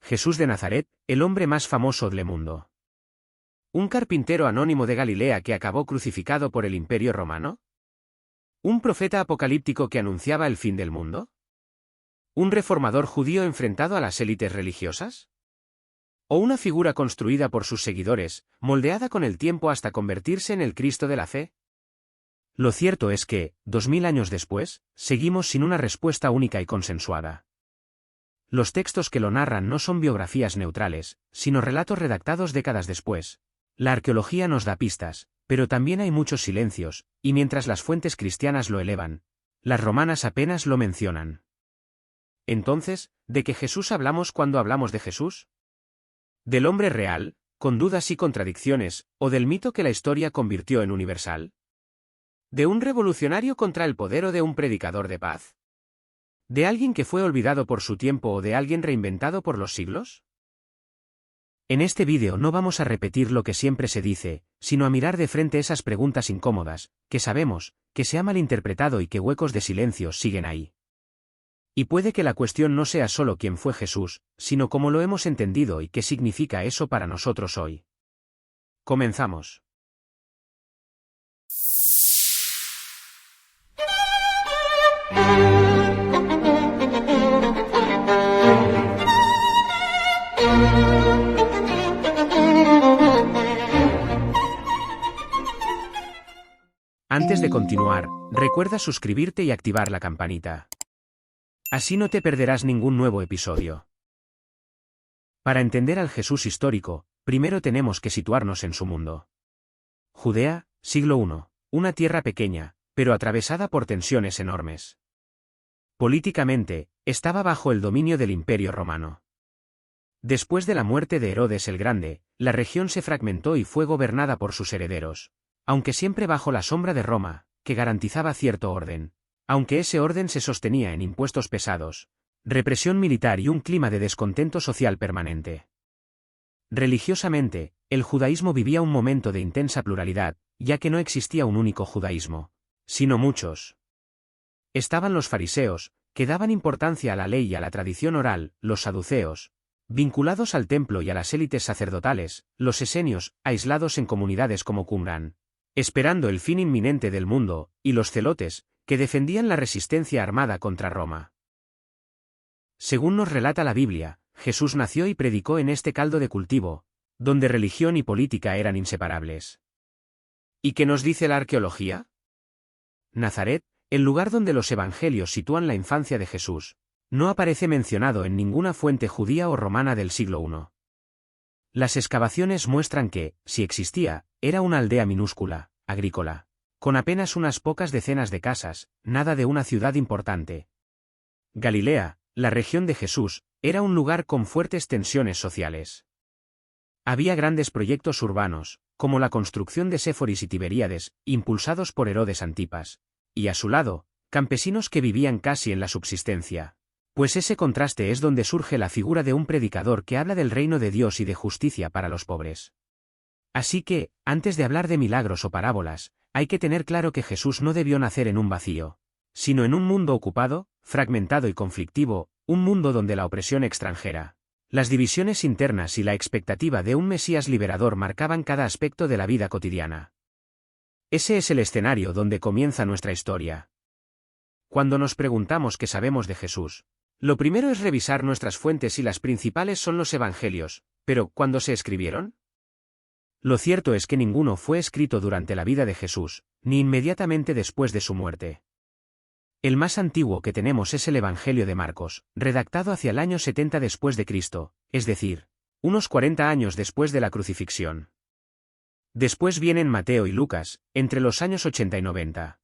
Jesús de Nazaret, el hombre más famoso del mundo. ¿Un carpintero anónimo de Galilea que acabó crucificado por el Imperio Romano? ¿Un profeta apocalíptico que anunciaba el fin del mundo? ¿Un reformador judío enfrentado a las élites religiosas? ¿O una figura construida por sus seguidores, moldeada con el tiempo hasta convertirse en el Cristo de la fe? Lo cierto es que, 2000 años después, seguimos sin una respuesta única y consensuada. Los textos que lo narran no son biografías neutrales, sino relatos redactados décadas después. La arqueología nos da pistas, pero también hay muchos silencios, y mientras las fuentes cristianas lo elevan, las romanas apenas lo mencionan. Entonces, ¿de qué Jesús hablamos cuando hablamos de Jesús? ¿Del hombre real, con dudas y contradicciones, o del mito que la historia convirtió en universal? ¿De un revolucionario contra el poder o de un predicador de paz? ¿De alguien que fue olvidado por su tiempo o de alguien reinventado por los siglos? En este vídeo no vamos a repetir lo que siempre se dice, sino a mirar de frente esas preguntas incómodas, que sabemos, que se ha malinterpretado y que huecos de silencio siguen ahí. Y puede que la cuestión no sea solo quién fue Jesús, sino cómo lo hemos entendido y qué significa eso para nosotros hoy. Comenzamos. Antes de continuar, recuerda suscribirte y activar la campanita. Así no te perderás ningún nuevo episodio. Para entender al Jesús histórico, primero tenemos que situarnos en su mundo. Judea, siglo I, una tierra pequeña, pero atravesada por tensiones enormes. Políticamente, estaba bajo el dominio del Imperio Romano. Después de la muerte de Herodes el Grande, la región se fragmentó y fue gobernada por sus herederos, aunque siempre bajo la sombra de Roma, que garantizaba cierto orden, aunque ese orden se sostenía en impuestos pesados, represión militar y un clima de descontento social permanente. Religiosamente, el judaísmo vivía un momento de intensa pluralidad, ya que no existía un único judaísmo, sino muchos. Estaban los fariseos, que daban importancia a la ley y a la tradición oral, los saduceos, vinculados al templo y a las élites sacerdotales, los esenios, aislados en comunidades como Qumran, esperando el fin inminente del mundo, y los celotes, que defendían la resistencia armada contra Roma. Según nos relata la Biblia, Jesús nació y predicó en este caldo de cultivo, donde religión y política eran inseparables. ¿Y qué nos dice la arqueología? Nazaret, el lugar donde los evangelios sitúan la infancia de Jesús, no aparece mencionado en ninguna fuente judía o romana del siglo I. Las excavaciones muestran que, si existía, era una aldea minúscula, agrícola, con apenas unas pocas decenas de casas, nada de una ciudad importante. Galilea, la región de Jesús, era un lugar con fuertes tensiones sociales. Había grandes proyectos urbanos, como la construcción de Séforis y Tiberíades, impulsados por Herodes Antipas, y a su lado, campesinos que vivían casi en la subsistencia. Pues ese contraste es donde surge la figura de un predicador que habla del reino de Dios y de justicia para los pobres. Así que, antes de hablar de milagros o parábolas, hay que tener claro que Jesús no debió nacer en un vacío, sino en un mundo ocupado, fragmentado y conflictivo, un mundo donde la opresión extranjera, las divisiones internas y la expectativa de un Mesías liberador marcaban cada aspecto de la vida cotidiana. Ese es el escenario donde comienza nuestra historia. Cuando nos preguntamos qué sabemos de Jesús, lo primero es revisar nuestras fuentes y las principales son los evangelios, pero ¿cuándo se escribieron? Lo cierto es que ninguno fue escrito durante la vida de Jesús, ni inmediatamente después de su muerte. El más antiguo que tenemos es el Evangelio de Marcos, redactado hacia el año 70 después de Cristo, es decir, unos 40 años después de la crucifixión. Después vienen Mateo y Lucas, entre los años 80 y 90.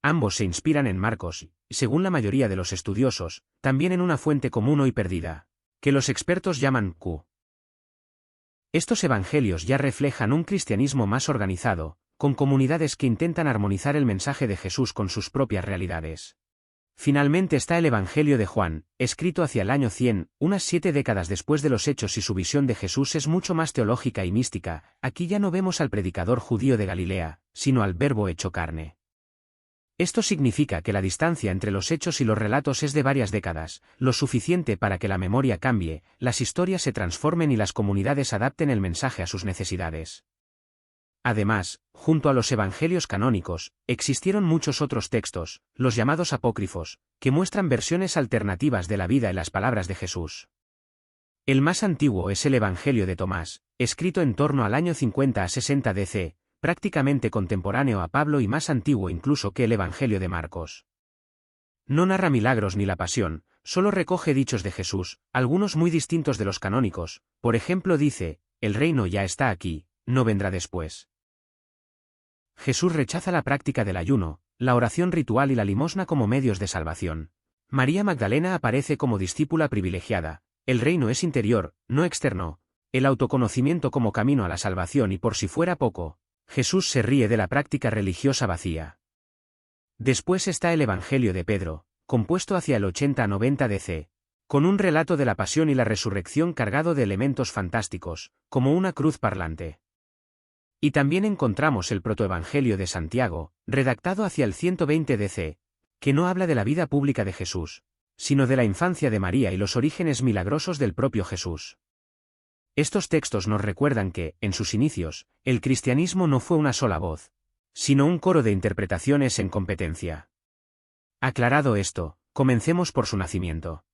Ambos se inspiran en Marcos, y según la mayoría de los estudiosos, también en una fuente común hoy perdida, que los expertos llaman Q. Estos evangelios ya reflejan un cristianismo más organizado, con comunidades que intentan armonizar el mensaje de Jesús con sus propias realidades. Finalmente está el Evangelio de Juan, escrito hacia el año 100, unas 7 décadas después de los Hechos, y su visión de Jesús es mucho más teológica y mística. Aquí ya no vemos al predicador judío de Galilea, sino al Verbo hecho carne. Esto significa que la distancia entre los hechos y los relatos es de varias décadas, lo suficiente para que la memoria cambie, las historias se transformen y las comunidades adapten el mensaje a sus necesidades. Además, junto a los evangelios canónicos, existieron muchos otros textos, los llamados apócrifos, que muestran versiones alternativas de la vida y las palabras de Jesús. El más antiguo es el Evangelio de Tomás, escrito en torno al año 50 a 60 DC, prácticamente contemporáneo a Pablo y más antiguo incluso que el Evangelio de Marcos. No narra milagros ni la pasión, solo recoge dichos de Jesús, algunos muy distintos de los canónicos, por ejemplo dice, el reino ya está aquí, no vendrá después. Jesús rechaza la práctica del ayuno, la oración ritual y la limosna como medios de salvación. María Magdalena aparece como discípula privilegiada, el reino es interior, no externo, el autoconocimiento como camino a la salvación y por si fuera poco, Jesús se ríe de la práctica religiosa vacía. Después está el Evangelio de Pedro, compuesto hacia el 80 a 90 DC, con un relato de la pasión y la resurrección cargado de elementos fantásticos, como una cruz parlante. Y también encontramos el protoevangelio de Santiago, redactado hacia el 120 DC, que no habla de la vida pública de Jesús, sino de la infancia de María y los orígenes milagrosos del propio Jesús. Estos textos nos recuerdan que, en sus inicios, el cristianismo no fue una sola voz, sino un coro de interpretaciones en competencia. Aclarado esto, comencemos por su nacimiento.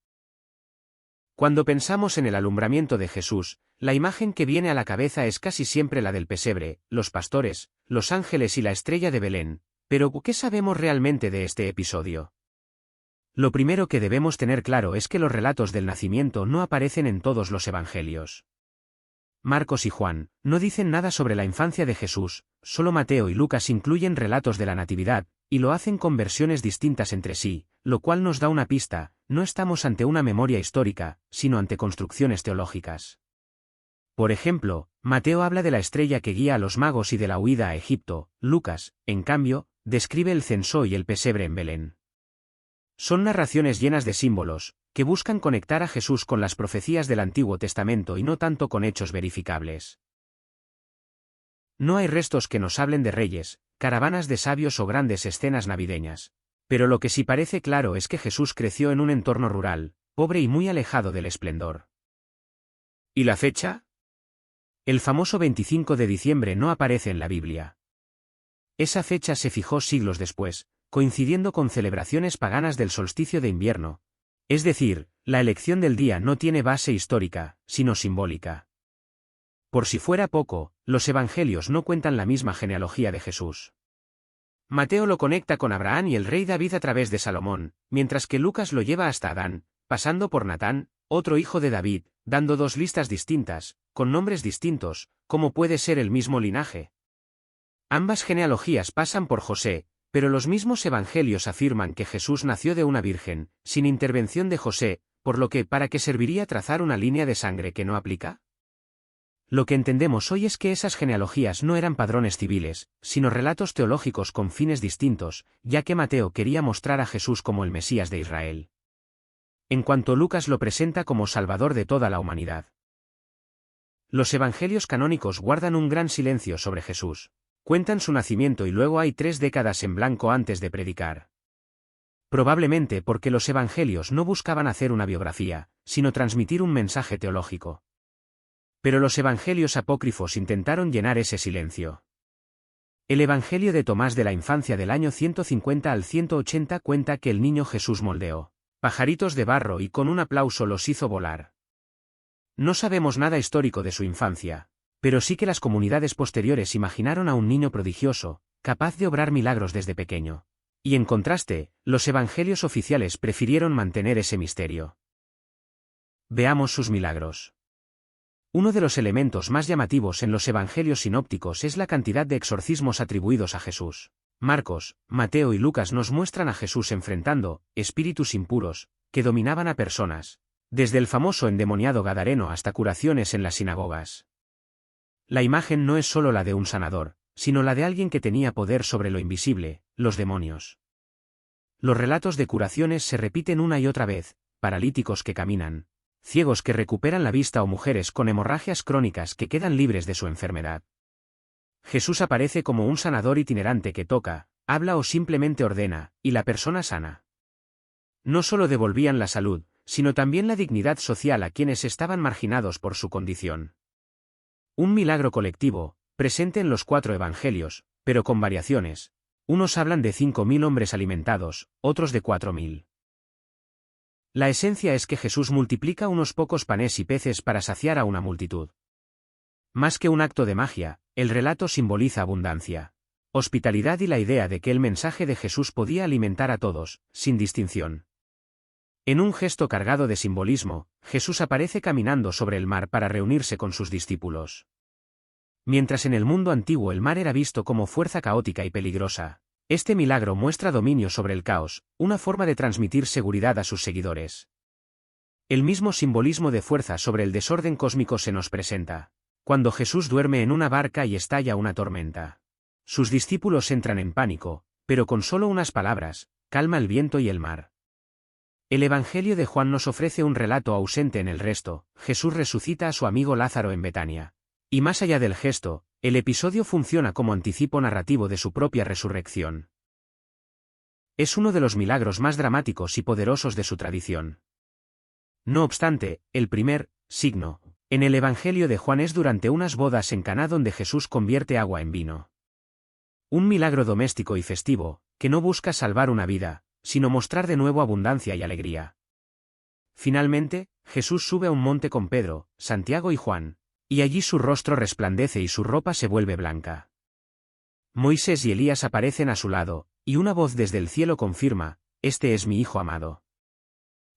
Cuando pensamos en el alumbramiento de Jesús, la imagen que viene a la cabeza es casi siempre la del pesebre, los pastores, los ángeles y la estrella de Belén, pero ¿qué sabemos realmente de este episodio? Lo primero que debemos tener claro es que los relatos del nacimiento no aparecen en todos los evangelios. Marcos y Juan no dicen nada sobre la infancia de Jesús, solo Mateo y Lucas incluyen relatos de la Natividad, y lo hacen con versiones distintas entre sí, lo cual nos da una pista, no estamos ante una memoria histórica, sino ante construcciones teológicas. Por ejemplo, Mateo habla de la estrella que guía a los magos y de la huida a Egipto, Lucas, en cambio, describe el censo y el pesebre en Belén. Son narraciones llenas de símbolos, que buscan conectar a Jesús con las profecías del Antiguo Testamento y no tanto con hechos verificables. No hay restos que nos hablen de reyes, caravanas de sabios o grandes escenas navideñas. Pero lo que sí parece claro es que Jesús creció en un entorno rural, pobre y muy alejado del esplendor. ¿Y la fecha? El famoso 25 de diciembre no aparece en la Biblia. Esa fecha se fijó siglos después, coincidiendo con celebraciones paganas del solsticio de invierno. Es decir, la elección del día no tiene base histórica, sino simbólica. Por si fuera poco, los evangelios no cuentan la misma genealogía de Jesús. Mateo lo conecta con Abraham y el rey David a través de Salomón, mientras que Lucas lo lleva hasta Adán, pasando por Natán, otro hijo de David, dando dos listas distintas, con nombres distintos, como puede ser el mismo linaje. Ambas genealogías pasan por José, pero los mismos evangelios afirman que Jesús nació de una virgen, sin intervención de José, por lo que ¿para qué serviría trazar una línea de sangre que no aplica? Lo que entendemos hoy es que esas genealogías no eran padrones civiles, sino relatos teológicos con fines distintos, ya que Mateo quería mostrar a Jesús como el Mesías de Israel. En cuanto Lucas lo presenta como Salvador de toda la humanidad. Los evangelios canónicos guardan un gran silencio sobre Jesús. Cuentan su nacimiento y luego hay 3 décadas en blanco antes de predicar. Probablemente porque los evangelios no buscaban hacer una biografía, sino transmitir un mensaje teológico. Pero los evangelios apócrifos intentaron llenar ese silencio. El Evangelio de Tomás de la infancia del año 150 al 180 cuenta que el niño Jesús moldeó pajaritos de barro y con un aplauso los hizo volar. No sabemos nada histórico de su infancia, pero sí que las comunidades posteriores imaginaron a un niño prodigioso, capaz de obrar milagros desde pequeño. Y en contraste, los evangelios oficiales prefirieron mantener ese misterio. Veamos sus milagros. Uno de los elementos más llamativos en los evangelios sinópticos es la cantidad de exorcismos atribuidos a Jesús. Marcos, Mateo y Lucas nos muestran a Jesús enfrentando espíritus impuros, que dominaban a personas, desde el famoso endemoniado gadareno hasta curaciones en las sinagogas. La imagen no es solo la de un sanador, sino la de alguien que tenía poder sobre lo invisible, los demonios. Los relatos de curaciones se repiten una y otra vez, paralíticos que caminan, ciegos que recuperan la vista o mujeres con hemorragias crónicas que quedan libres de su enfermedad. Jesús aparece como un sanador itinerante que toca, habla o simplemente ordena, y la persona sana. No solo devolvían la salud, sino también la dignidad social a quienes estaban marginados por su condición. Un milagro colectivo, presente en los 4 evangelios, pero con variaciones. Unos hablan de 5.000 hombres alimentados, otros de 4.000. La esencia es que Jesús multiplica unos pocos panes y peces para saciar a una multitud. Más que un acto de magia, el relato simboliza abundancia, hospitalidad y la idea de que el mensaje de Jesús podía alimentar a todos, sin distinción. En un gesto cargado de simbolismo, Jesús aparece caminando sobre el mar para reunirse con sus discípulos. Mientras en el mundo antiguo el mar era visto como fuerza caótica y peligrosa, este milagro muestra dominio sobre el caos, una forma de transmitir seguridad a sus seguidores. El mismo simbolismo de fuerza sobre el desorden cósmico se nos presenta cuando Jesús duerme en una barca y estalla una tormenta. Sus discípulos entran en pánico, pero con solo unas palabras, calma el viento y el mar. El Evangelio de Juan nos ofrece un relato ausente en el resto. Jesús resucita a su amigo Lázaro en Betania. Y más allá del gesto, el episodio funciona como anticipo narrativo de su propia resurrección. Es uno de los milagros más dramáticos y poderosos de su tradición. No obstante, el primer signo en el Evangelio de Juan es durante unas bodas en Caná donde Jesús convierte agua en vino. Un milagro doméstico y festivo, que no busca salvar una vida, sino mostrar de nuevo abundancia y alegría. Finalmente, Jesús sube a un monte con Pedro, Santiago y Juan, y allí su rostro resplandece y su ropa se vuelve blanca. Moisés y Elías aparecen a su lado, y una voz desde el cielo confirma: «Este es mi Hijo amado».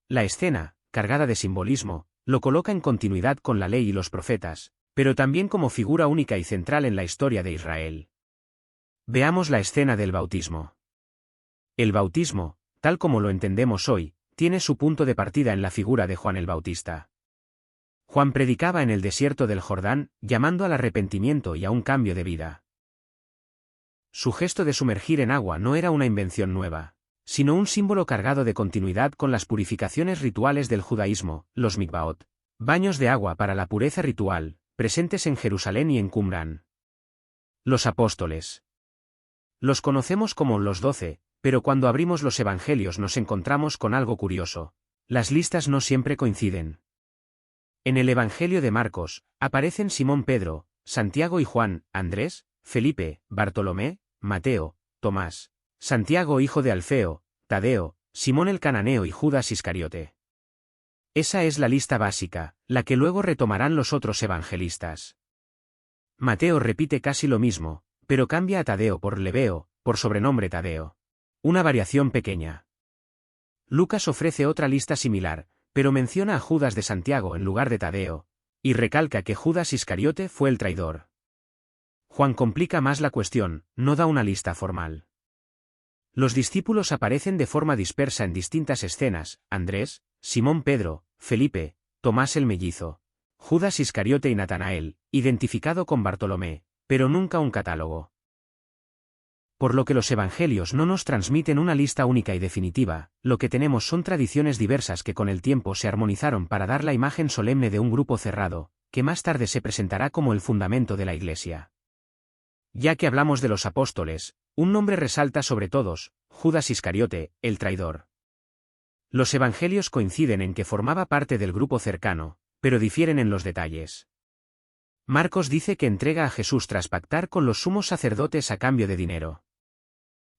La escena, cargada de simbolismo, lo coloca en continuidad con la ley y los profetas, pero también como figura única y central en la historia de Israel. Veamos la escena del bautismo. El bautismo, tal como lo entendemos hoy, tiene su punto de partida en la figura de Juan el Bautista. Juan predicaba en el desierto del Jordán, llamando al arrepentimiento y a un cambio de vida. Su gesto de sumergir en agua no era una invención nueva, sino un símbolo cargado de continuidad con las purificaciones rituales del judaísmo, los mikvaot, baños de agua para la pureza ritual, presentes en Jerusalén y en Qumrán. Los apóstoles. Los conocemos como los 12, pero cuando abrimos los evangelios nos encontramos con algo curioso. Las listas no siempre coinciden. En el Evangelio de Marcos, aparecen Simón Pedro, Santiago y Juan, Andrés, Felipe, Bartolomé, Mateo, Tomás, Santiago hijo de Alfeo, Tadeo, Simón el cananeo y Judas Iscariote. Esa es la lista básica, la que luego retomarán los otros evangelistas. Mateo repite casi lo mismo, pero cambia a Tadeo por Lebeo, por sobrenombre Tadeo. Una variación pequeña. Lucas ofrece otra lista similar, pero menciona a Judas de Santiago en lugar de Tadeo, y recalca que Judas Iscariote fue el traidor. Juan complica más la cuestión, no da una lista formal. Los discípulos aparecen de forma dispersa en distintas escenas: Andrés, Simón Pedro, Felipe, Tomás el mellizo, Judas Iscariote y Natanael, identificado con Bartolomé, pero nunca un catálogo. Por lo que los evangelios no nos transmiten una lista única y definitiva, lo que tenemos son tradiciones diversas que con el tiempo se armonizaron para dar la imagen solemne de un grupo cerrado, que más tarde se presentará como el fundamento de la Iglesia. Ya que hablamos de los apóstoles, un nombre resalta sobre todos: Judas Iscariote, el traidor. Los evangelios coinciden en que formaba parte del grupo cercano, pero difieren en los detalles. Marcos dice que entrega a Jesús tras pactar con los sumos sacerdotes a cambio de dinero.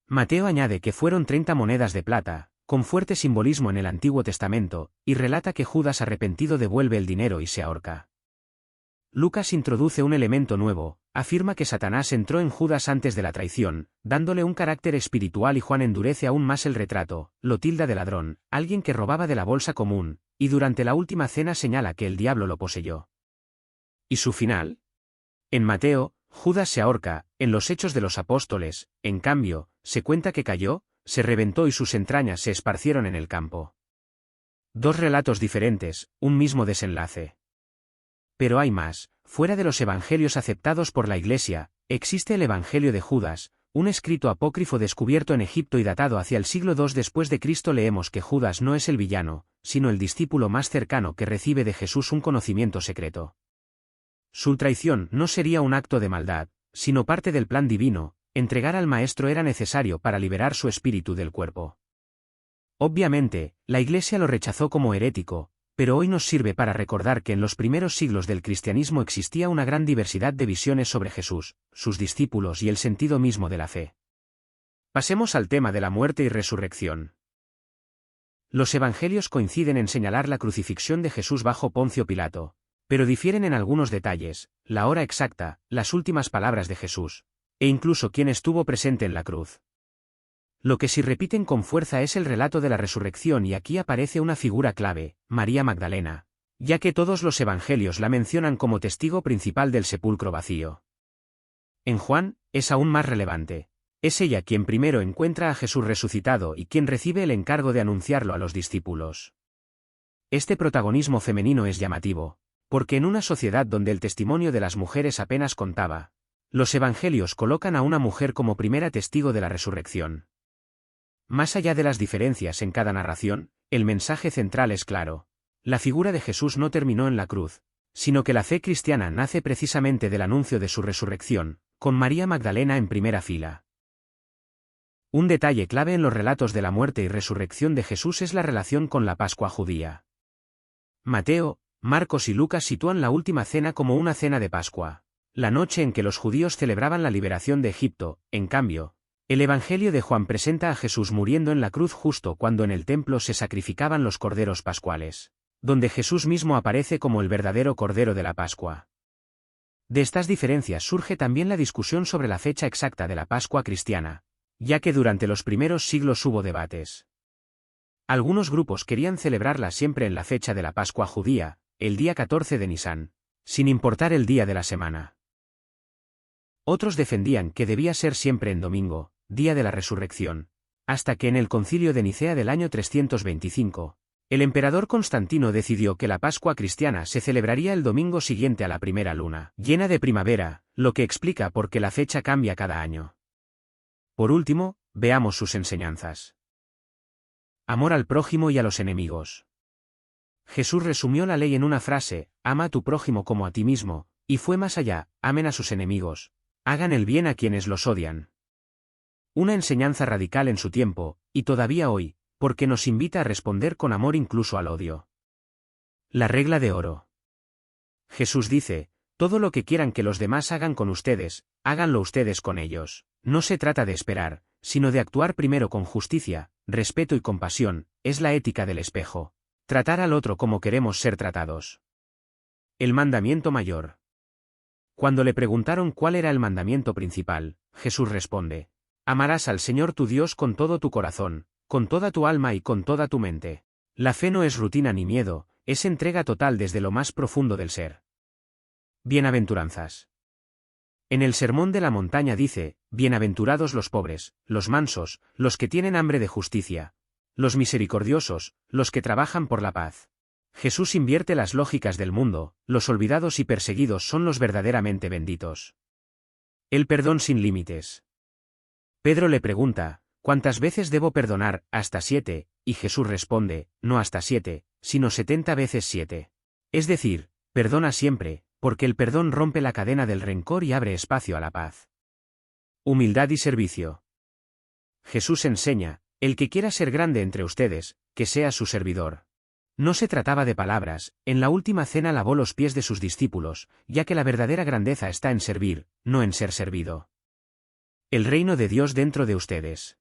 Mateo añade que fueron 30 monedas de plata, con fuerte simbolismo en el Antiguo Testamento, y relata que Judas arrepentido devuelve el dinero y se ahorca. Lucas introduce un elemento nuevo, afirma que Satanás entró en Judas antes de la traición, dándole un carácter espiritual, y Juan endurece aún más el retrato, lo tilda de ladrón, alguien que robaba de la bolsa común, y durante la última cena señala que el diablo lo poseyó. ¿Y su final? En Mateo, Judas se ahorca; en los Hechos de los Apóstoles, en cambio, se cuenta que cayó, se reventó y sus entrañas se esparcieron en el campo. Dos relatos diferentes, un mismo desenlace. Pero hay más. Fuera de los evangelios aceptados por la Iglesia, existe el Evangelio de Judas, un escrito apócrifo descubierto en Egipto y datado hacia el siglo II después de Cristo. Leemos que Judas no es el villano, sino el discípulo más cercano que recibe de Jesús un conocimiento secreto. Su traición no sería un acto de maldad, sino parte del plan divino, entregar al Maestro era necesario para liberar su espíritu del cuerpo. Obviamente, la Iglesia lo rechazó como herético, pero hoy nos sirve para recordar que en los primeros siglos del cristianismo existía una gran diversidad de visiones sobre Jesús, sus discípulos y el sentido mismo de la fe. Pasemos al tema de la muerte y resurrección. Los evangelios coinciden en señalar la crucifixión de Jesús bajo Poncio Pilato, pero difieren en algunos detalles, la hora exacta, las últimas palabras de Jesús, e incluso quién estuvo presente en la cruz. Lo que sí repiten con fuerza es el relato de la resurrección, y aquí aparece una figura clave, María Magdalena, ya que todos los evangelios la mencionan como testigo principal del sepulcro vacío. En Juan, es aún más relevante. Es ella quien primero encuentra a Jesús resucitado y quien recibe el encargo de anunciarlo a los discípulos. Este protagonismo femenino es llamativo, porque en una sociedad donde el testimonio de las mujeres apenas contaba, los evangelios colocan a una mujer como primera testigo de la resurrección. Más allá de las diferencias en cada narración, el mensaje central es claro. La figura de Jesús no terminó en la cruz, sino que la fe cristiana nace precisamente del anuncio de su resurrección, con María Magdalena en primera fila. Un detalle clave en los relatos de la muerte y resurrección de Jesús es la relación con la Pascua judía. Mateo, Marcos y Lucas sitúan la última cena como una cena de Pascua, la noche en que los judíos celebraban la liberación de Egipto. En cambio, el Evangelio de Juan presenta a Jesús muriendo en la cruz justo cuando en el templo se sacrificaban los corderos pascuales, donde Jesús mismo aparece como el verdadero Cordero de la Pascua. De estas diferencias surge también la discusión sobre la fecha exacta de la Pascua cristiana, ya que durante los primeros siglos hubo debates. Algunos grupos querían celebrarla siempre en la fecha de la Pascua judía, el día 14 de Nisán, sin importar el día de la semana. Otros defendían que debía ser siempre en domingo, día de la resurrección, hasta que en el concilio de Nicea del año 325, el emperador Constantino decidió que la Pascua cristiana se celebraría el domingo siguiente a la primera luna llena de primavera, lo que explica por qué la fecha cambia cada año. Por último, veamos sus enseñanzas. Amor al prójimo y a los enemigos. Jesús resumió la ley en una frase: ama a tu prójimo como a ti mismo, y fue más allá: amen a sus enemigos, hagan el bien a quienes los odian. Una enseñanza radical en su tiempo, y todavía hoy, porque nos invita a responder con amor incluso al odio. La regla de oro. Jesús dice: todo lo que quieran que los demás hagan con ustedes, háganlo ustedes con ellos. No se trata de esperar, sino de actuar primero con justicia, respeto y compasión. Es la ética del espejo. Tratar al otro como queremos ser tratados. El mandamiento mayor. Cuando le preguntaron cuál era el mandamiento principal, Jesús responde: amarás al Señor tu Dios con todo tu corazón, con toda tu alma y con toda tu mente. La fe no es rutina ni miedo, es entrega total desde lo más profundo del ser. Bienaventuranzas. En el Sermón de la Montaña dice: bienaventurados los pobres, los mansos, los que tienen hambre de justicia, los misericordiosos, los que trabajan por la paz. Jesús invierte las lógicas del mundo: los olvidados y perseguidos son los verdaderamente benditos. El perdón sin límites. Pedro le pregunta: ¿cuántas veces debo perdonar? Hasta 7, y Jesús responde: no hasta 7, sino 70 veces 7. Es decir, perdona siempre, porque el perdón rompe la cadena del rencor y abre espacio a la paz. Humildad y servicio. Jesús enseña: el que quiera ser grande entre ustedes, que sea su servidor. No se trataba de palabras. En la última cena lavó los pies de sus discípulos, ya que la verdadera grandeza está en servir, no en ser servido. El reino de Dios dentro de ustedes.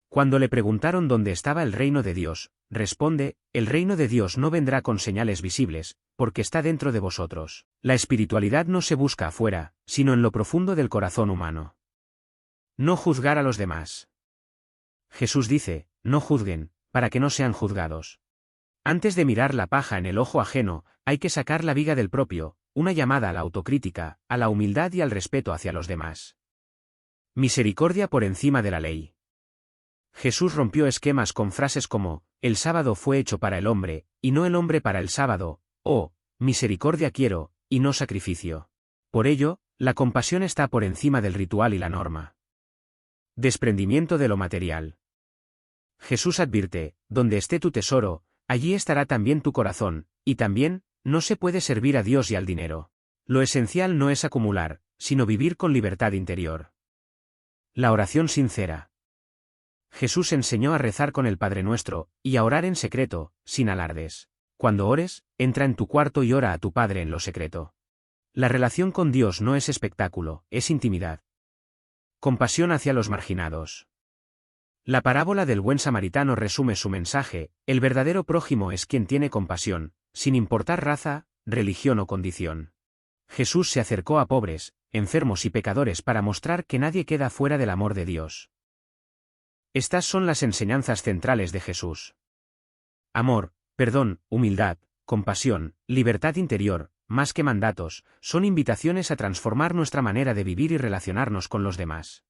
Cuando le preguntaron dónde estaba el reino de Dios, responde: el reino de Dios no vendrá con señales visibles, porque está dentro de vosotros. La espiritualidad no se busca afuera, sino en lo profundo del corazón humano. No juzgar a los demás. Jesús dice: no juzguen, para que no sean juzgados. Antes de mirar la paja en el ojo ajeno, hay que sacar la viga del propio, una llamada a la autocrítica, a la humildad y al respeto hacia los demás. Misericordia por encima de la ley. Jesús rompió esquemas con frases como: el sábado fue hecho para el hombre, y no el hombre para el sábado, o misericordia quiero, y no sacrificio. Por ello, la compasión está por encima del ritual y la norma. Desprendimiento de lo material. Jesús advierte: donde esté tu tesoro, allí estará también tu corazón, y también, no se puede servir a Dios y al dinero. Lo esencial no es acumular, sino vivir con libertad interior. La oración sincera. Jesús enseñó a rezar con el Padre Nuestro, y a orar en secreto, sin alardes. Cuando ores, entra en tu cuarto y ora a tu Padre en lo secreto. La relación con Dios no es espectáculo, es intimidad. Compasión hacia los marginados. La parábola del buen samaritano resume su mensaje: el verdadero prójimo es quien tiene compasión, sin importar raza, religión o condición. Jesús se acercó a pobres, enfermos y pecadores para mostrar que nadie queda fuera del amor de Dios. Estas son las enseñanzas centrales de Jesús. Amor, perdón, humildad, compasión, libertad interior, más que mandatos, son invitaciones a transformar nuestra manera de vivir y relacionarnos con los demás.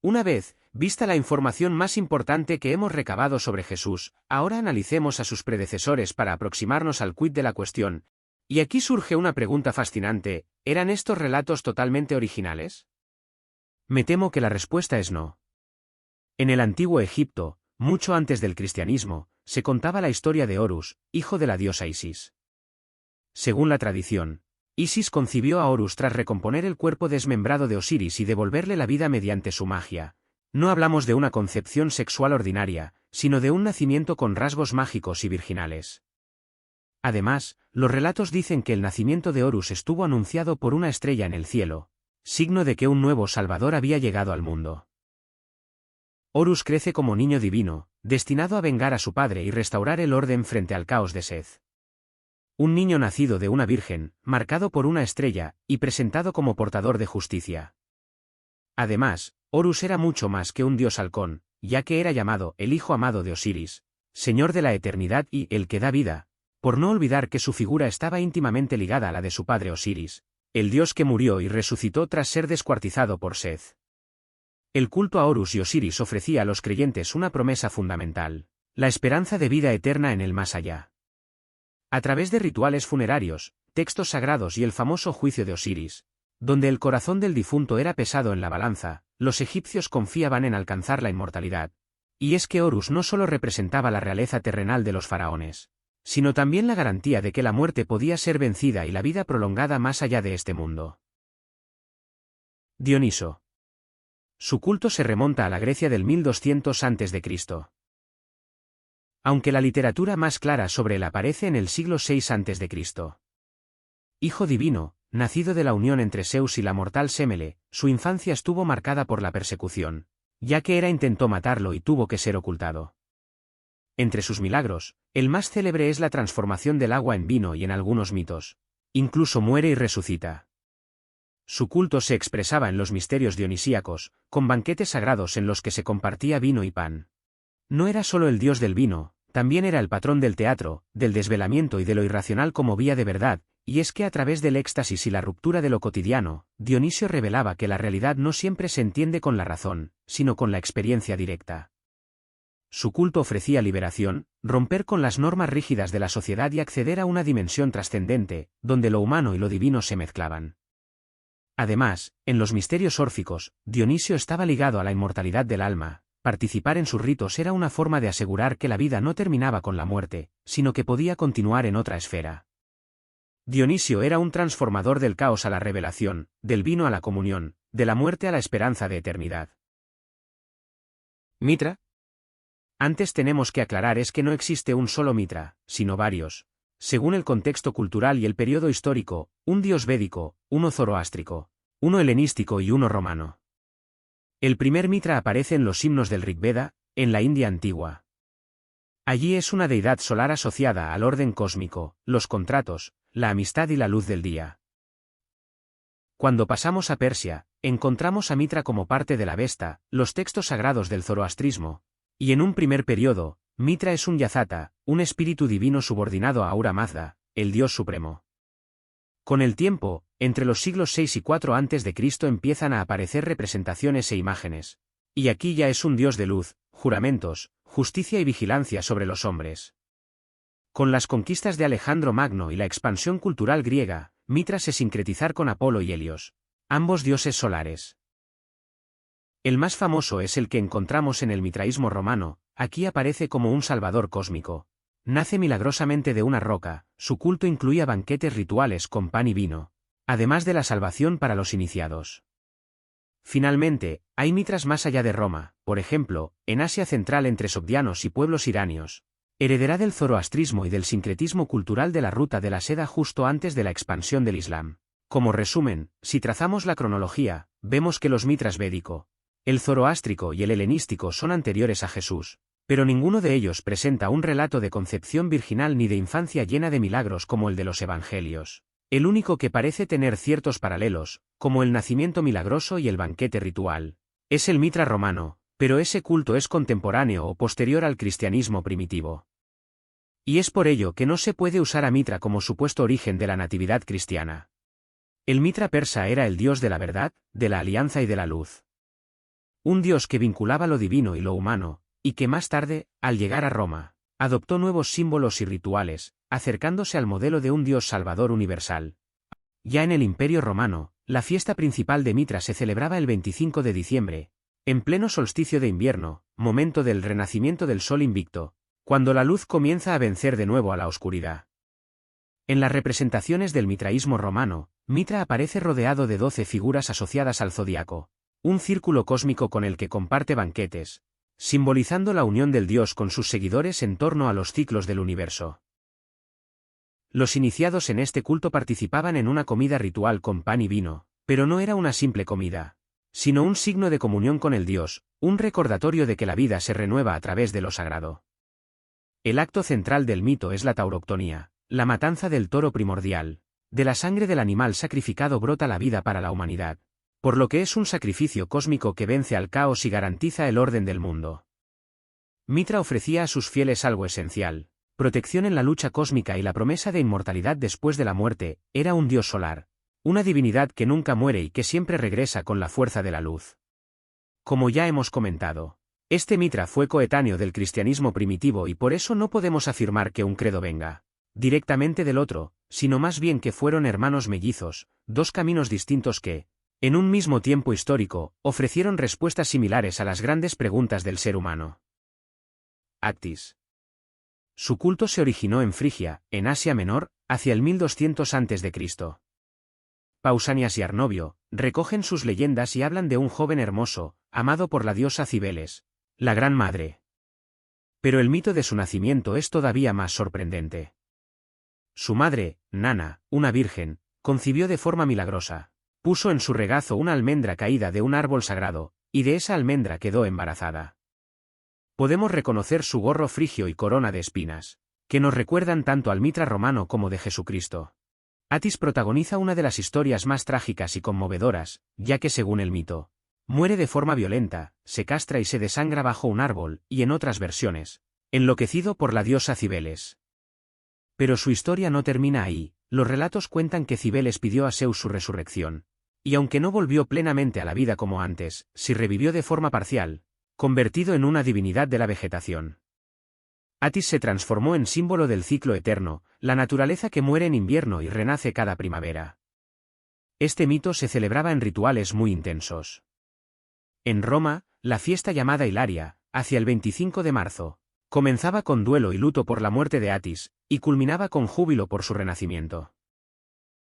Una vez, vista la información más importante que hemos recabado sobre Jesús, ahora analicemos a sus predecesores para aproximarnos al quid de la cuestión. Y aquí surge una pregunta fascinante: ¿eran estos relatos totalmente originales? Me temo que la respuesta es no. En el antiguo Egipto, mucho antes del cristianismo, se contaba la historia de Horus, hijo de la diosa Isis. Según la tradición, Isis concibió a Horus tras recomponer el cuerpo desmembrado de Osiris y devolverle la vida mediante su magia. No hablamos de una concepción sexual ordinaria, sino de un nacimiento con rasgos mágicos y virginales. Además, los relatos dicen que el nacimiento de Horus estuvo anunciado por una estrella en el cielo, signo de que un nuevo Salvador había llegado al mundo. Horus crece como niño divino, destinado a vengar a su padre y restaurar el orden frente al caos de Seth. Un niño nacido de una virgen, marcado por una estrella, y presentado como portador de justicia. Además, Horus era mucho más que un dios halcón, ya que era llamado el hijo amado de Osiris, señor de la eternidad y el que da vida, por no olvidar que su figura estaba íntimamente ligada a la de su padre Osiris, el dios que murió y resucitó tras ser descuartizado por Seth. El culto a Horus y Osiris ofrecía a los creyentes una promesa fundamental: la esperanza de vida eterna en el más allá. A través de rituales funerarios, textos sagrados y el famoso juicio de Osiris, donde el corazón del difunto era pesado en la balanza, los egipcios confiaban en alcanzar la inmortalidad. Y es que Horus no solo representaba la realeza terrenal de los faraones, sino también la garantía de que la muerte podía ser vencida y la vida prolongada más allá de este mundo. Dioniso. Su culto se remonta a la Grecia del 1200 a.C. Aunque la literatura más clara sobre él aparece en el siglo VI a.C. Hijo divino, nacido de la unión entre Zeus y la mortal Semele, su infancia estuvo marcada por la persecución, ya que Hera intentó matarlo y tuvo que ser ocultado. Entre sus milagros, el más célebre es la transformación del agua en vino y en algunos mitos, incluso muere y resucita. Su culto se expresaba en los misterios dionisíacos, con banquetes sagrados en los que se compartía vino y pan. No era solo el dios del vino, también era el patrón del teatro, del desvelamiento y de lo irracional como vía de verdad, y es que a través del éxtasis y la ruptura de lo cotidiano, Dionisio revelaba que la realidad no siempre se entiende con la razón, sino con la experiencia directa. Su culto ofrecía liberación, romper con las normas rígidas de la sociedad y acceder a una dimensión trascendente, donde lo humano y lo divino se mezclaban. Además, en los misterios órficos, Dionisio estaba ligado a la inmortalidad del alma. Participar en sus ritos era una forma de asegurar que la vida no terminaba con la muerte, sino que podía continuar en otra esfera. Dionisio era un transformador del caos a la revelación, del vino a la comunión, de la muerte a la esperanza de eternidad. ¿Mitra? Antes tenemos que aclarar es que no existe un solo Mitra, sino varios. Según el contexto cultural y el periodo histórico, un dios védico, uno zoroástrico, uno helenístico y uno romano. El primer Mitra aparece en los himnos del Rigveda, en la India antigua. Allí es una deidad solar asociada al orden cósmico, los contratos, la amistad y la luz del día. Cuando pasamos a Persia, encontramos a Mitra como parte de la Vesta, los textos sagrados del zoroastrismo, y en un primer periodo, Mitra es un Yazata, un espíritu divino subordinado a Ahura Mazda, el dios supremo. Con el tiempo, entre los siglos VI y IV a.C. empiezan a aparecer representaciones e imágenes. Y aquí ya es un dios de luz, juramentos, justicia y vigilancia sobre los hombres. Con las conquistas de Alejandro Magno y la expansión cultural griega, Mitra se sincretizar con Apolo y Helios, ambos dioses solares. El más famoso es el que encontramos en el mitraísmo romano. Aquí aparece como un salvador cósmico. Nace milagrosamente de una roca, su culto incluía banquetes rituales con pan y vino, además de la salvación para los iniciados. Finalmente, hay mitras más allá de Roma, por ejemplo, en Asia Central entre sogdianos y pueblos iranios. Heredará del zoroastrismo y del sincretismo cultural de la ruta de la seda justo antes de la expansión del Islam. Como resumen, si trazamos la cronología, vemos que los mitras védico, el zoroástrico y el helenístico son anteriores a Jesús, pero ninguno de ellos presenta un relato de concepción virginal ni de infancia llena de milagros como el de los evangelios. El único que parece tener ciertos paralelos, como el nacimiento milagroso y el banquete ritual, es el mitra romano, pero ese culto es contemporáneo o posterior al cristianismo primitivo. Y es por ello que no se puede usar a Mitra como supuesto origen de la natividad cristiana. El Mitra persa era el dios de la verdad, de la alianza y de la luz. Un dios que vinculaba lo divino y lo humano, y que más tarde, al llegar a Roma, adoptó nuevos símbolos y rituales, acercándose al modelo de un dios salvador universal. Ya en el Imperio Romano, la fiesta principal de Mitra se celebraba el 25 de diciembre, en pleno solsticio de invierno, momento del renacimiento del sol invicto, cuando la luz comienza a vencer de nuevo a la oscuridad. En las representaciones del mitraísmo romano, Mitra aparece rodeado de 12 figuras asociadas al zodiaco, un círculo cósmico con el que comparte banquetes, simbolizando la unión del dios con sus seguidores en torno a los ciclos del universo. Los iniciados en este culto participaban en una comida ritual con pan y vino, pero no era una simple comida, sino un signo de comunión con el dios, un recordatorio de que la vida se renueva a través de lo sagrado. El acto central del mito es la tauroctonía, la matanza del toro primordial. De la sangre del animal sacrificado brota la vida para la humanidad, por lo que es un sacrificio cósmico que vence al caos y garantiza el orden del mundo. Mitra ofrecía a sus fieles algo esencial, protección en la lucha cósmica y la promesa de inmortalidad después de la muerte. Era un dios solar, una divinidad que nunca muere y que siempre regresa con la fuerza de la luz. Como ya hemos comentado, este Mitra fue coetáneo del cristianismo primitivo y por eso no podemos afirmar que un credo venga directamente del otro, sino más bien que fueron hermanos mellizos, dos caminos distintos que, en un mismo tiempo histórico, ofrecieron respuestas similares a las grandes preguntas del ser humano. Actis. Su culto se originó en Frigia, en Asia Menor, hacia el 1200 a.C. Pausanias y Arnovio recogen sus leyendas y hablan de un joven hermoso, amado por la diosa Cibeles, la Gran Madre. Pero el mito de su nacimiento es todavía más sorprendente. Su madre, Nana, una virgen, concibió de forma milagrosa, puso en su regazo una almendra caída de un árbol sagrado, y de esa almendra quedó embarazada. Podemos reconocer su gorro frigio y corona de espinas, que nos recuerdan tanto al Mitra romano como de Jesucristo. Atis protagoniza una de las historias más trágicas y conmovedoras, ya que según el mito, muere de forma violenta, se castra y se desangra bajo un árbol, y en otras versiones, enloquecido por la diosa Cibeles. Pero su historia no termina ahí. Los relatos cuentan que Cibeles pidió a Zeus su resurrección, y aunque no volvió plenamente a la vida como antes, sí revivió de forma parcial, convertido en una divinidad de la vegetación. Atis se transformó en símbolo del ciclo eterno, la naturaleza que muere en invierno y renace cada primavera. Este mito se celebraba en rituales muy intensos. En Roma, la fiesta llamada Hilaria, hacia el 25 de marzo, comenzaba con duelo y luto por la muerte de Atis, y culminaba con júbilo por su renacimiento.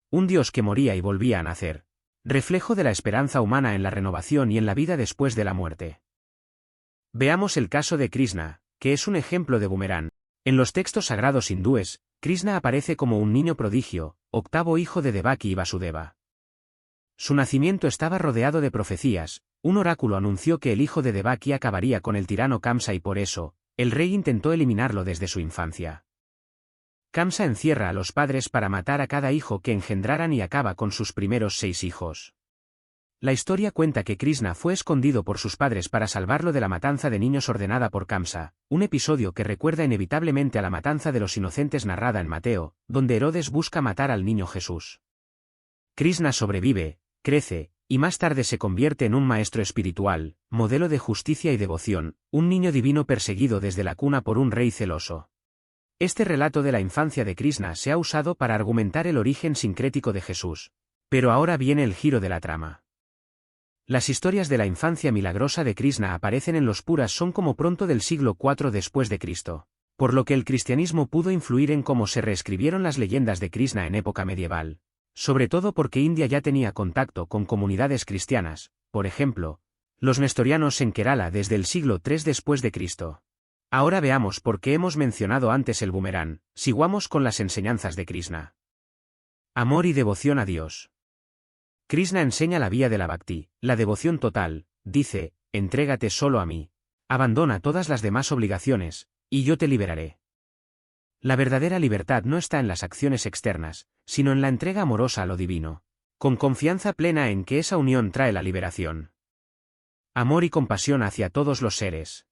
Un dios que moría y volvía a nacer, reflejo de la esperanza humana en la renovación y en la vida después de la muerte. Veamos el caso de Krishna, que es un ejemplo de Boomerang. En los textos sagrados hindúes, Krishna aparece como un niño prodigio, octavo hijo de Devaki y Vasudeva. Su nacimiento estaba rodeado de profecías. Un oráculo anunció que el hijo de Devaki acabaría con el tirano Kamsa y por eso, el rey intentó eliminarlo desde su infancia. Kamsa encierra a los padres para matar a cada hijo que engendraran y acaba con sus primeros 6 hijos. La historia cuenta que Krishna fue escondido por sus padres para salvarlo de la matanza de niños ordenada por Kamsa, un episodio que recuerda inevitablemente a la matanza de los inocentes narrada en Mateo, donde Herodes busca matar al niño Jesús. Krishna sobrevive, crece, y más tarde se convierte en un maestro espiritual, modelo de justicia y devoción, un niño divino perseguido desde la cuna por un rey celoso. Este relato de la infancia de Krishna se ha usado para argumentar el origen sincrético de Jesús. Pero ahora viene el giro de la trama. Las historias de la infancia milagrosa de Krishna aparecen en los Puras son como pronto del siglo IV después de Cristo, por lo que el cristianismo pudo influir en cómo se reescribieron las leyendas de Krishna en época medieval. Sobre todo porque India ya tenía contacto con comunidades cristianas, por ejemplo, los nestorianos en Kerala desde el siglo III después de Cristo. Ahora veamos por qué hemos mencionado antes el boomerang. Sigamos con las enseñanzas de Krishna. Amor y devoción a Dios. Krishna enseña la vía de la bhakti, la devoción total. Dice: entrégate solo a mí. Abandona todas las demás obligaciones, y yo te liberaré. La verdadera libertad no está en las acciones externas, sino en la entrega amorosa a lo divino, con confianza plena en que esa unión trae la liberación. Amor y compasión hacia todos los seres.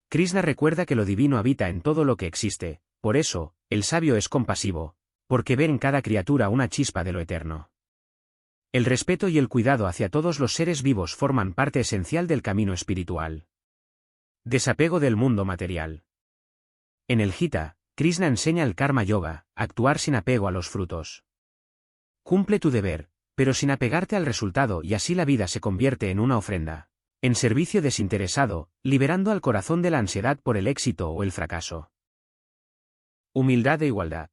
Krishna recuerda que lo divino habita en todo lo que existe, por eso, el sabio es compasivo, porque ve en cada criatura una chispa de lo eterno. El respeto y el cuidado hacia todos los seres vivos forman parte esencial del camino espiritual. Desapego del mundo material. En el Gita, Krishna enseña el karma yoga, actuar sin apego a los frutos. Cumple tu deber, pero sin apegarte al resultado, y así la vida se convierte en una ofrenda, en servicio desinteresado, liberando al corazón de la ansiedad por el éxito o el fracaso. Humildad e igualdad.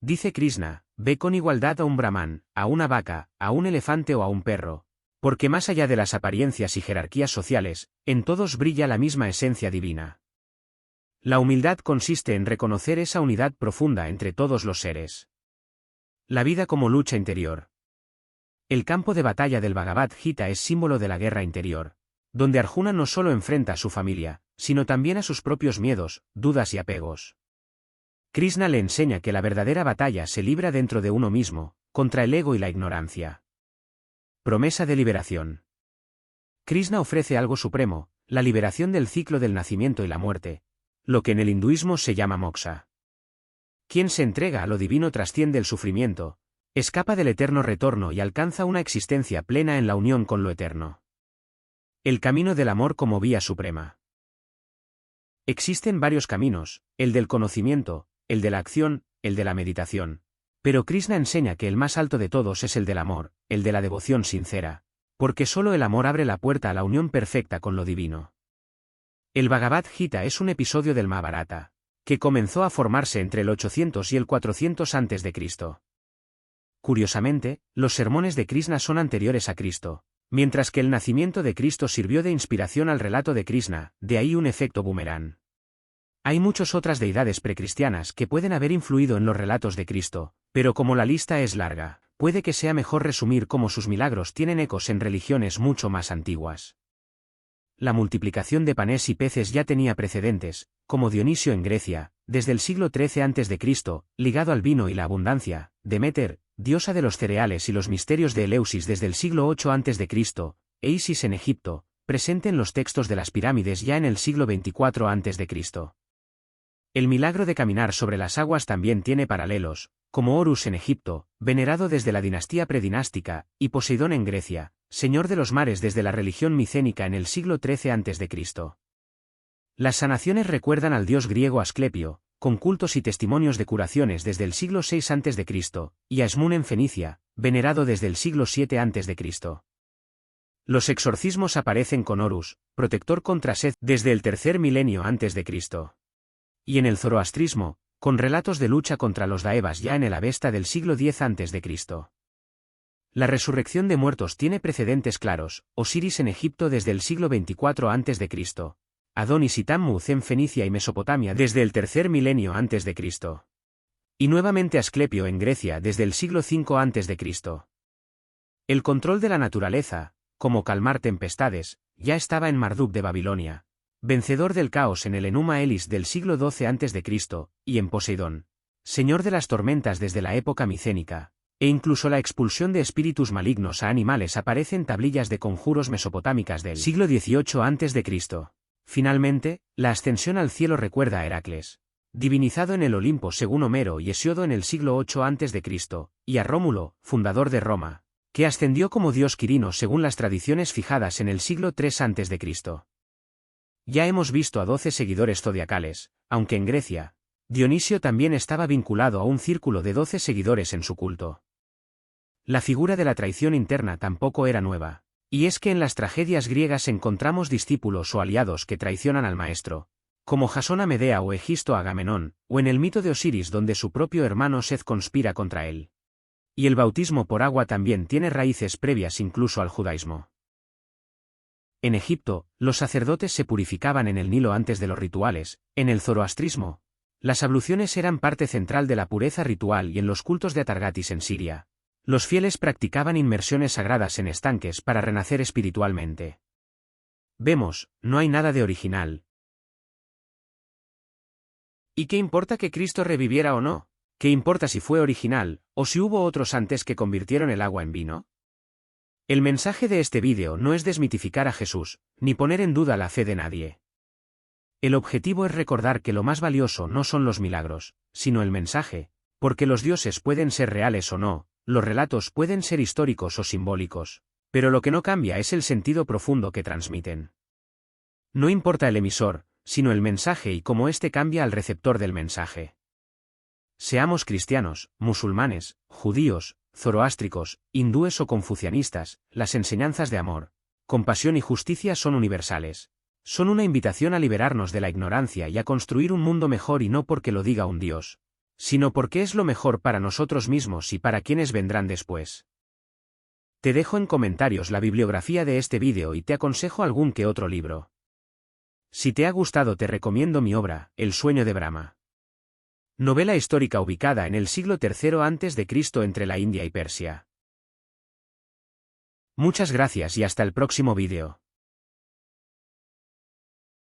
Dice Krishna: ve con igualdad a un brahman, a una vaca, a un elefante o a un perro, porque más allá de las apariencias y jerarquías sociales, en todos brilla la misma esencia divina. La humildad consiste en reconocer esa unidad profunda entre todos los seres. La vida como lucha interior. El campo de batalla del Bhagavad Gita es símbolo de la guerra interior, donde Arjuna no solo enfrenta a su familia, sino también a sus propios miedos, dudas y apegos. Krishna le enseña que la verdadera batalla se libra dentro de uno mismo, contra el ego y la ignorancia. Promesa de liberación. Krishna ofrece algo supremo, la liberación del ciclo del nacimiento y la muerte, lo que en el hinduismo se llama moksha. Quien se entrega a lo divino trasciende el sufrimiento, escapa del eterno retorno y alcanza una existencia plena en la unión con lo eterno. El camino del amor como vía suprema. Existen varios caminos: el del conocimiento, el de la acción, el de la meditación. Pero Krishna enseña que el más alto de todos es el del amor, el de la devoción sincera, porque solo el amor abre la puerta a la unión perfecta con lo divino. El Bhagavad Gita es un episodio del Mahabharata, que comenzó a formarse entre el 800 y el 400 a.C. Curiosamente, los sermones de Krishna son anteriores a Cristo, mientras que el nacimiento de Cristo sirvió de inspiración al relato de Krishna, de ahí un efecto boomerang. Hay muchas otras deidades precristianas que pueden haber influido en los relatos de Cristo, pero como la lista es larga, puede que sea mejor resumir cómo sus milagros tienen ecos en religiones mucho más antiguas. La multiplicación de panes y peces ya tenía precedentes, como Dionisio en Grecia, desde el siglo XIII a.C., ligado al vino y la abundancia; Deméter, diosa de los cereales y los misterios de Eleusis desde el siglo VIII a.C., e Isis en Egipto, presente en los textos de las pirámides ya en el siglo XXIV a.C. El milagro de caminar sobre las aguas también tiene paralelos, como Horus en Egipto, venerado desde la dinastía predinástica, y Poseidón en Grecia, señor de los mares desde la religión micénica en el siglo XIII a.C. Las sanaciones recuerdan al dios griego Asclepio, con cultos y testimonios de curaciones desde el siglo VI a.C., y a Esmun en Fenicia, venerado desde el siglo VII a.C. Los exorcismos aparecen con Horus, protector contra Seth, desde el tercer milenio antes de Cristo. Y en el zoroastrismo, con relatos de lucha contra los daevas ya en el Avesta del siglo X a.C. La resurrección de muertos tiene precedentes claros: Osiris en Egipto desde el siglo XXIV a.C., Adonis y Tammuz en Fenicia y Mesopotamia desde el tercer milenio a.C. Y nuevamente Asclepio en Grecia desde el siglo V a.C. El control de la naturaleza, como calmar tempestades, ya estaba en Marduk de Babilonia, vencedor del caos en el Enuma Elis del siglo XII a.C., y en Poseidón, señor de las tormentas desde la época micénica, e incluso la expulsión de espíritus malignos a animales aparece en tablillas de conjuros mesopotámicas del siglo XVIII a.C. Finalmente, la ascensión al cielo recuerda a Heracles, divinizado en el Olimpo según Homero y Hesiodo en el siglo VIII a.C., y a Rómulo, fundador de Roma, que ascendió como dios Quirino según las tradiciones fijadas en el siglo III a.C. Ya hemos visto a 12 seguidores zodiacales, aunque en Grecia, Dionisio también estaba vinculado a un círculo de 12 seguidores en su culto. La figura de la traición interna tampoco era nueva, y es que en las tragedias griegas encontramos discípulos o aliados que traicionan al maestro, como Jasón a Medea o Egisto a Agamenón, o en el mito de Osiris donde su propio hermano Seth conspira contra él. Y el bautismo por agua también tiene raíces previas incluso al judaísmo. En Egipto, los sacerdotes se purificaban en el Nilo antes de los rituales. En el zoroastrismo, las abluciones eran parte central de la pureza ritual, y en los cultos de Atargatis en Siria, los fieles practicaban inmersiones sagradas en estanques para renacer espiritualmente. Vemos, no hay nada de original. ¿Y qué importa que Cristo reviviera o no? ¿Qué importa si fue original, o si hubo otros antes que convirtieron el agua en vino? El mensaje de este vídeo no es desmitificar a Jesús, ni poner en duda la fe de nadie. El objetivo es recordar que lo más valioso no son los milagros, sino el mensaje, porque los dioses pueden ser reales o no, los relatos pueden ser históricos o simbólicos, pero lo que no cambia es el sentido profundo que transmiten. No importa el emisor, sino el mensaje y cómo éste cambia al receptor del mensaje. Seamos cristianos, musulmanes, judíos, zoroástricos, hindúes o confucianistas, las enseñanzas de amor, compasión y justicia son universales. Son una invitación a liberarnos de la ignorancia y a construir un mundo mejor, y no porque lo diga un Dios, sino porque es lo mejor para nosotros mismos y para quienes vendrán después. Te dejo en comentarios la bibliografía de este vídeo y te aconsejo algún que otro libro. Si te ha gustado, te recomiendo mi obra, El sueño de Brahma. Novela histórica ubicada en el siglo III a.C. entre la India y Persia. Muchas gracias y hasta el próximo vídeo.